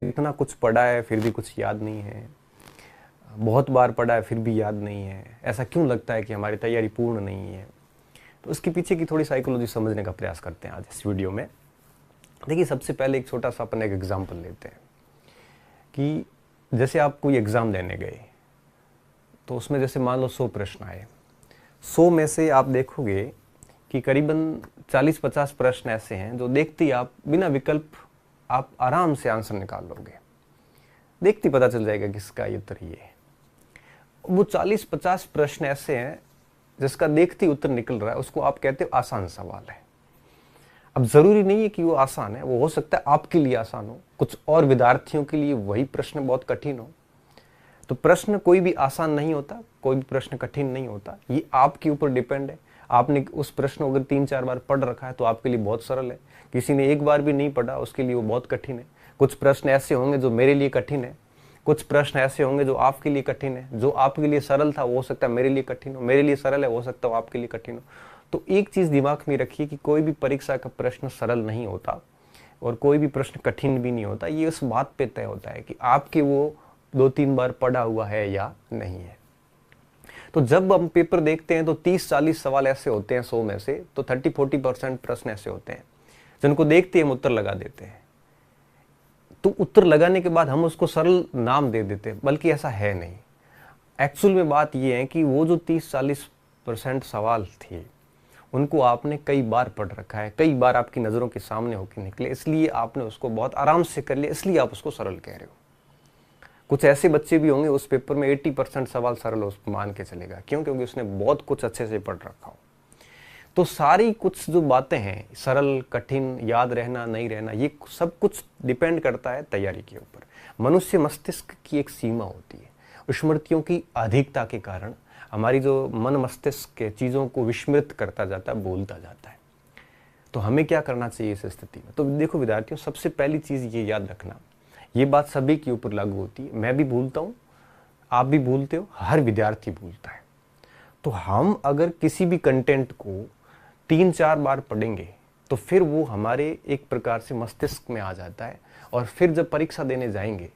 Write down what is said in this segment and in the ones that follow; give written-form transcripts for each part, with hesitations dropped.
इतना कुछ पढ़ा है फिर भी कुछ याद नहीं है, बहुत बार पढ़ा है फिर भी याद नहीं है, ऐसा क्यों लगता है कि हमारी तैयारी पूर्ण नहीं है। तो उसके पीछे की थोड़ी साइकोलॉजी समझने का प्रयास करते हैं आज इस वीडियो में। देखिए, सबसे पहले एक छोटा सा अपन एक एग्जाम्पल लेते हैं कि जैसे आप कोई एग्ज़ाम देने गए, तो उसमें जैसे मान लो 100 प्रश्न आए, 100 में से आप देखोगे कि करीबन 40-50 प्रश्न ऐसे हैं जो देखते ही आप बिना विकल्प आप आराम से आंसर निकाल लोगे, देखते ही पता चल जाएगा कि इसका ये उत्तर ये है। वो 40-50 प्रश्न ऐसे हैं जिसका देखते ही उत्तर निकल रहा है, उसको आप कहते हो आसान सवाल है। अब जरूरी नहीं है कि वो आसान है, वो हो सकता है आपके लिए आसान हो, कुछ और विद्यार्थियों के लिए वही प्रश्न बहुत कठिन हो। तो प्रश्न कोई भी आसान नहीं होता, कोई भी प्रश्न कठिन नहीं होता, ये आपके ऊपर डिपेंड है। आपने उस प्रश्न को अगर 3-4 बार पढ़ रखा है तो आपके लिए बहुत सरल है, किसी ने एक बार भी नहीं पढ़ा उसके लिए वो बहुत कठिन है। कुछ प्रश्न ऐसे होंगे जो मेरे लिए कठिन है, कुछ प्रश्न ऐसे होंगे जो आपके लिए कठिन है। जो आपके लिए सरल था वो हो सकता है मेरे लिए कठिन हो, मेरे लिए सरल है हो सकता है आपके लिए कठिन हो। तो एक चीज दिमाग में रखिए कि कोई भी परीक्षा का प्रश्न सरल नहीं होता और कोई भी प्रश्न कठिन भी नहीं होता। ये उस बात पे तय होता है कि आपके वो 2-3 बार पढ़ा हुआ है या नहीं है। तो जब हम पेपर देखते हैं तो 30-40 सवाल ऐसे होते हैं 100 में से, तो 30-40% प्रश्न ऐसे होते हैं जिनको देखते ही हम उत्तर लगा देते हैं। तो उत्तर लगाने के बाद हम उसको सरल नाम दे देते हैं, बल्कि ऐसा है नहीं। एक्चुअल में बात यह है कि वो जो 30-40% सवाल थे उनको आपने कई बार पढ़ रखा है, कई बार आपकी नज़रों के सामने होकर निकले, इसलिए आपने उसको बहुत आराम से कर लिया, इसलिए आप उसको सरल कह रहे हो। कुछ ऐसे बच्चे भी होंगे उस पेपर में 80% सवाल सरल उसको मान के चलेगा, क्यों? क्योंकि उसने बहुत कुछ अच्छे से पढ़ रखा हो। तो सारी कुछ जो बातें हैं, सरल कठिन, याद रहना नहीं रहना, ये सब कुछ डिपेंड करता है तैयारी के ऊपर। मनुष्य मस्तिष्क की एक सीमा होती है, स्मृतियों की अधिकता के कारण हमारी जो मन मस्तिष्क के चीज़ों को विस्मृत करता जाता है, भूलता जाता है। तो हमें क्या करना चाहिए इस स्थिति में? तो देखो विद्यार्थियों, सबसे पहली चीज़ ये याद रखना, ये बात सभी के ऊपर लागू होती है। मैं भी भूलता हूँ, आप भी भूलते हो, हर विद्यार्थी भूलता है। तो हम अगर किसी भी कंटेंट को 3-4 बार पढ़ेंगे तो फिर वो हमारे एक प्रकार से मस्तिष्क में आ जाता है, और फिर जब परीक्षा देने जाएंगे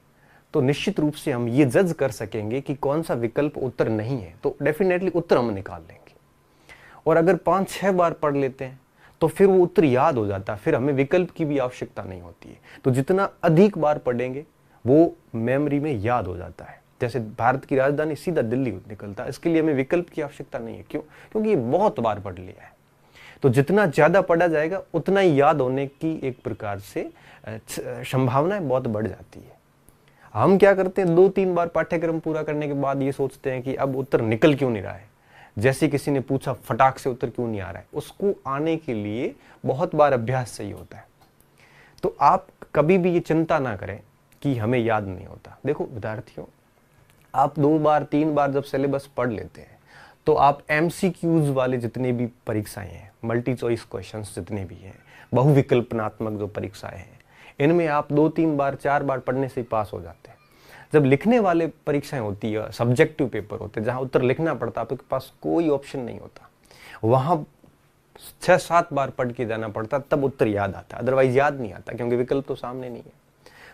तो निश्चित रूप से हम ये जज कर सकेंगे कि कौन सा विकल्प उत्तर नहीं है, तो डेफिनेटली उत्तर हम निकाल लेंगे। और अगर 5-6 बार पढ़ लेते हैं तो फिर वो उत्तर याद हो जाता है, फिर हमें विकल्प की भी आवश्यकता नहीं होती है। तो जितना अधिक बार पढ़ेंगे वो मेमोरी में याद हो जाता है। जैसे भारत की राजधानी सीधा दिल्ली निकलता है, इसके लिए हमें विकल्प की आवश्यकता नहीं है। क्यों? क्योंकि ये बहुत बार पढ़ लिया है। तो जितना ज्यादा पढ़ा जाएगा उतना ही याद होने की एक प्रकार से संभावनाएं बहुत बढ़ जाती है। हम क्या करते हैं, 2-3 बार पाठ्यक्रम पूरा करने के बाद ये सोचते हैं कि अब उत्तर निकल क्यों नहीं रहा है। जैसे किसी ने पूछा फटाक से उत्तर क्यों नहीं आ रहा है, उसको आने के लिए बहुत बार अभ्यास चाहिए होता है। तो आप कभी भी ये चिंता ना करें कि हमें याद नहीं होता। देखो विद्यार्थियों, आप 2 बार 3 बार जब सिलेबस पढ़ लेते हैं तो आप MCQs वाले जितने भी परीक्षाएं हैं, मल्टी चॉइस क्वेश्चंस जितने भी हैं, बहुविकल्पनात्मक जो परीक्षाएं हैं, इनमें आप 2-3 बार 4 बार पढ़ने से ही पास हो जाते हैं। जब लिखने वाले परीक्षाएं होती है, सब्जेक्टिव पेपर होते हैं जहां उत्तर लिखना पड़ता है, आपके पास कोई ऑप्शन नहीं होता, वहां 6-7 बार पढ़ के जाना पड़ता, तब उत्तर याद आता है, अदरवाइज याद नहीं आता, क्योंकि विकल्प तो सामने नहीं है।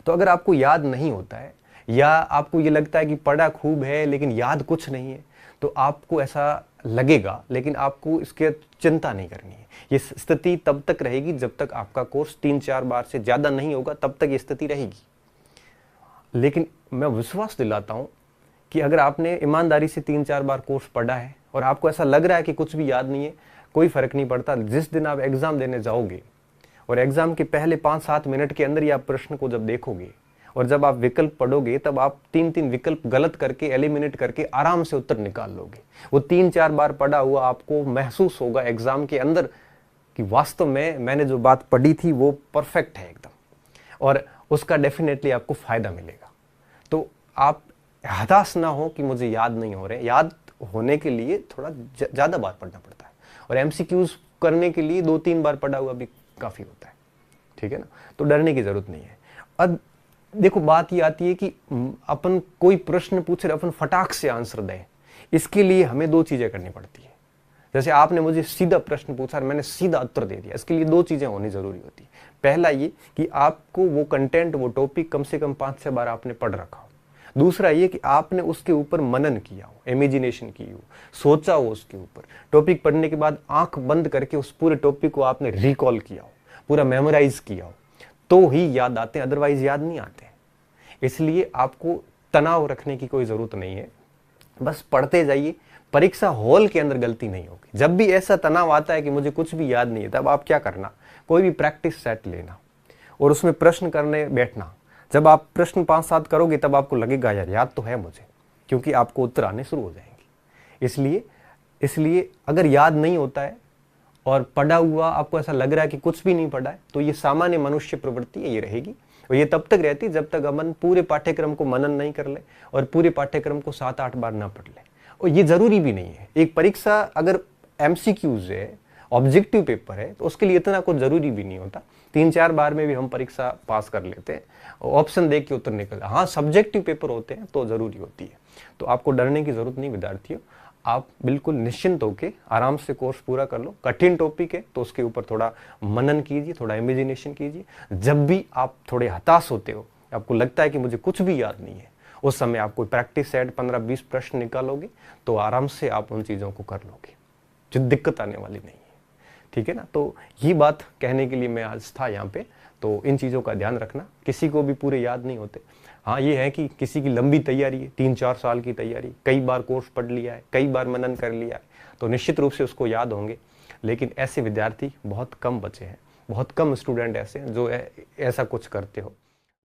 तो अगर आपको याद नहीं होता है या आपको ये लगता है कि पढ़ा खूब है लेकिन याद कुछ नहीं है, तो आपको ऐसा लगेगा, लेकिन आपको इसके चिंता नहीं करनी है। ये स्थिति तब तक रहेगी जब तक आपका कोर्स 3-4 बार से ज्यादा नहीं होगा, तब तक ये स्थिति रहेगी। लेकिन मैं विश्वास दिलाता हूं कि अगर आपने ईमानदारी से 3-4 बार कोर्स पढ़ा है और आपको ऐसा लग रहा है कि कुछ भी याद नहीं है, कोई फर्क नहीं पड़ता। जिस दिन आप एग्जाम देने जाओगे और एग्जाम के पहले 5-7 मिनट के अंदर ही आप प्रश्न को जब देखोगे और जब आप विकल्प पढ़ोगे, तब आप 3-3 विकल्प गलत करके, एलिमिनेट करके आराम से उत्तर निकाल लोगे। वो 3-4 बार पढ़ा हुआ आपको महसूस होगा एग्जाम के अंदर कि वास्तव में मैंने जो बात पढ़ी थी वो परफेक्ट है एकदम, और उसका डेफिनेटली आपको फायदा मिलेगा। तो आप हताश ना हो कि मुझे याद नहीं हो रहे। याद होने के लिए थोड़ा ज्यादा बार पढ़ना पड़ता है, और MCQs करने के लिए 2-3 बार पढ़ा हुआ भी काफी होता है। ठीक है ना? तो डरने की जरूरत नहीं है। अब देखो बात ये आती है कि अपन कोई प्रश्न पूछ रहे, अपन फटाक से आंसर दें, इसके लिए हमें 2 चीजें करनी पड़ती है। जैसे आपने मुझे सीधा प्रश्न पूछा और मैंने सीधा उत्तर दे दिया, इसके लिए दो चीज़ें होनी ज़रूरी होती है। पहला ये कि आपको वो कंटेंट, वो टॉपिक कम से कम 5-6 बार आपने पढ़ रखा हो। दूसरा ये कि आपने उसके ऊपर मनन किया हो, इमेजिनेशन की हो, सोचा हो उसके ऊपर। टॉपिक पढ़ने के बाद आंख बंद करके उस पूरे टॉपिक को आपने रिकॉल किया हो, पूरा मेमोराइज किया हो, तो ही याद आते हैं, अदरवाइज याद नहीं आते। इसलिए आपको तनाव रखने की कोई ज़रूरत नहीं है, बस पढ़ते जाइए। परीक्षा हॉल के अंदर गलती नहीं होगी। जब भी ऐसा तनाव आता है कि मुझे कुछ भी याद नहीं है, तब आप क्या करना, कोई भी प्रैक्टिस सेट लेना और उसमें प्रश्न करने बैठना। जब आप प्रश्न 5-7 करोगे तब आपको लगेगा यार याद तो है मुझे, क्योंकि आपको उत्तर आने शुरू हो जाएंगे। इसलिए अगर याद नहीं होता है और पढ़ा हुआ आपको ऐसा लग रहा है कि कुछ भी नहीं पढ़ा है, तो ये सामान्य मनुष्य प्रवृत्ति है, ये रहेगी। और ये तब तक रहती जब तक अपन पूरे पाठ्यक्रम को मनन नहीं कर ले और पूरे पाठ्यक्रम को 7-8 बार ना पढ़ ले। और ये जरूरी भी नहीं है। एक परीक्षा अगर MCQs है, ऑब्जेक्टिव पेपर है, तो उसके लिए इतना कुछ जरूरी भी नहीं होता। 3-4 बार में भी हम परीक्षा पास कर लेते हैं, ऑप्शन देख के उत्तर निकल। हाँ, सब्जेक्टिव पेपर होते हैं तो जरूरी होती है। तो आपको डरने की जरूरत नहीं विद्यार्थियों, आप बिल्कुल निश्चिंत होकर आराम से कोर्स पूरा कर लो। कठिन टॉपिक है तो उसके ऊपर थोड़ा मनन कीजिए, थोड़ा इमेजिनेशन कीजिए। जब भी आप थोड़े हताश होते हो, आपको लगता है कि मुझे कुछ भी याद नहीं है, उस समय आप कोई प्रैक्टिस सेट 15-20 प्रश्न निकालोगे तो आराम से आप उन चीज़ों को कर लोगे, जो दिक्कत आने वाली नहीं है। ठीक है ना। तो ये बात कहने के लिए मैं आज था यहाँ पे। तो इन चीज़ों का ध्यान रखना, किसी को भी पूरे याद नहीं होते। हाँ, ये है कि किसी की लंबी तैयारी है, 3-4 साल की तैयारी, कई बार कोर्स पढ़ लिया है, कई बार मनन कर लिया है, तो निश्चित रूप से उसको याद होंगे। लेकिन ऐसे विद्यार्थी बहुत कम बचे हैं, बहुत कम स्टूडेंट ऐसे हैं जो ऐसा कुछ करते हो।